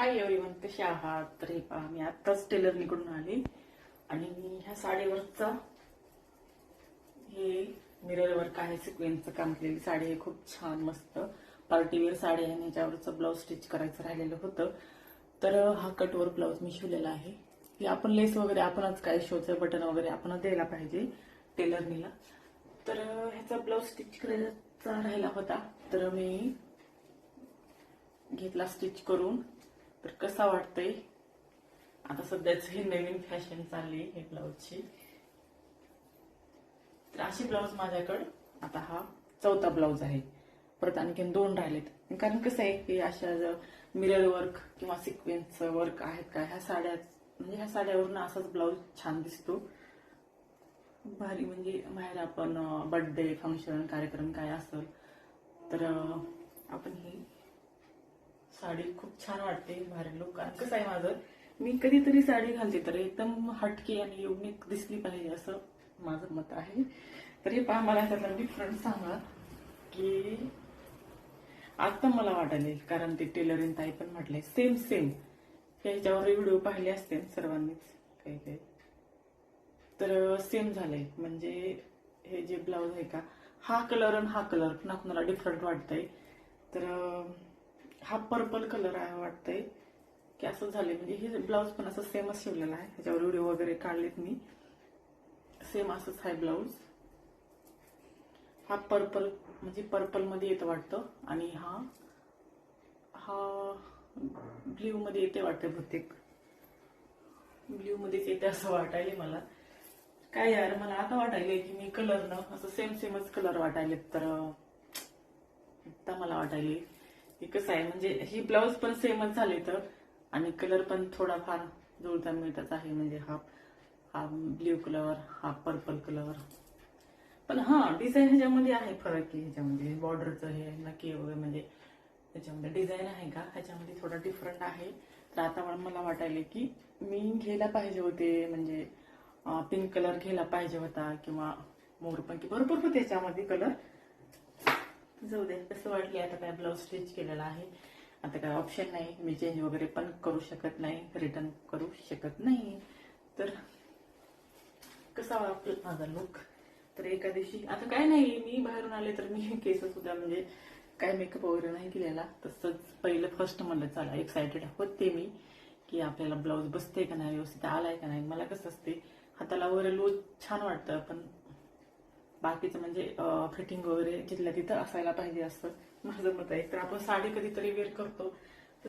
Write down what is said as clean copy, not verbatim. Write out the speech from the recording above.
Hi everyone, कसे आहात? तर हे पहा, मी आत्ताच टेलरकडून आले आणि ह्या साडीवरचा हे मिरर वर्क आहे, सिक्वेन्सचं काम केलेली साडी आहे. खूप छान मस्त पार्टीवेअर साडी आहे. ह्याच्यावरचं ब्लाऊज स्टिच करायचं राहिलेलं होतं, तर हा कटवर ब्लाऊज मी शिवलेला आहे. हे आपण लेस वगैरे आपणच काय शिवचं, बटन वगैरे आपणच द्यायला पाहिजे टेलरनीला. तर ह्याचा ब्लाऊज स्टिच करायचा राहिला होता, तर मी घेतला स्टिच करून. तर कसा वाटतंय? आता सध्याच ही नवीन फॅशन चालली हे ब्लाऊजची. तर अशी ब्लाऊज माझ्याकडे आता हा चौथा ब्लाऊज आहे. परत आणखीन 2 राहिलेत. कारण कसं आहे की अशा मिरर वर्क किंवा सिक्वेन्स वर्क आहेत का, ह्या साड्या म्हणजे ह्या साड्यावरून असाच ब्लाऊज छान दिसतो, भारी. म्हणजे बाहेर आपण बर्थडे फंक्शन कार्यक्रम काय असेल तर आपण ही साडी खूप छान वाटते, भारी लुक. कारण कसं आहे माझं, मी कधीतरी साडी घालते तर एकदम हटके आणि युनिक दिसली पाहिजे असं माझं मत आहे. तर हे पहा, मला ह्याच्यातला डिफरंट सांगा की आता मला वाटायला, कारण ते टेलरिंग ताई पण म्हटले सेम सेम ह्याच्यावर व्हिडिओ पाहिले असते सर्वांनीच काही काही, तर सेम झालंय. म्हणजे हे जे ब्लाऊज आहे का, हा कलर आणि हा कलर पुन्हा कुणाला डिफरंट वाटतंय. तर हा पर्पल कलर आहे वाटतंय की असं झालंय. म्हणजे हे ब्लाऊज पण असं सेमच शिवलेला आहे, ह्याच्यावर व्हिडिओ वगैरे काढलेत मी, सेम असंच आहे ब्लाऊज. हा पर्पल म्हणजे पर्पल मध्ये येतं वाटतं, आणि हा हा ब्ल्यू मध्ये येते वाटतं, बहुतेक ब्ल्यू मध्येच येते असं वाटायले मला. काय यार, मला आता वाटायले की मी कलर न असं सेम सेमच कलर वाटायले. तर आता मला वाटायले की कसं आहे, म्हणजे ही ब्लाऊज पण सेमच झाले तर, आणि कलर पण थोडाफार जुळता मिळताच आहे. म्हणजे हा हा ब्ल्यू कलर, हा पर्पल कलर. पण हा डिझाईन ह्याच्यामध्ये आहे फरक की, ह्याच्यामध्ये बॉर्डरचं हे नक्की वगैरे म्हणजे ह्याच्यामध्ये डिझाईन आहे का, ह्याच्यामध्ये थोडा डिफरंट आहे. तर आता मला वाटायले की मी घ्यायला पाहिजे होते, म्हणजे पिंक कलर घ्यायला पाहिजे होता, किंवा मोरपंखी, भरपूर होते त्याच्यामध्ये कलर. जाऊ दे, कसं वाटले. आता काय ब्लाऊज स्टिच केलेला आहे, आता काय ऑप्शन नाही, मी चेंज वगैरे पण करू शकत नाही, रिटर्न करू शकत नाही. तर कसा वाटला माझा लुक? तर एका दिवशी आता काय नाही, मी बाहेरून आले तर मी केस सुद्धा म्हणजे काय मेकअप वगैरे नाही केलेला. तसंच पहिलं फर्स्ट म्हणलं चला, एक्सायटेड होते मी की आपल्याला ब्लाऊज बसते का नाही, व्यवस्थित आलाय का नाही. मला कसं असते, हाताला वगैरे लूज छान वाटतं, पण बाकीचं म्हणजे फिटिंग वगैरे जिथल्या तिथं असायला पाहिजे असं माझं मत आहे. तर आपण साडी कधीतरी वेअर करतो,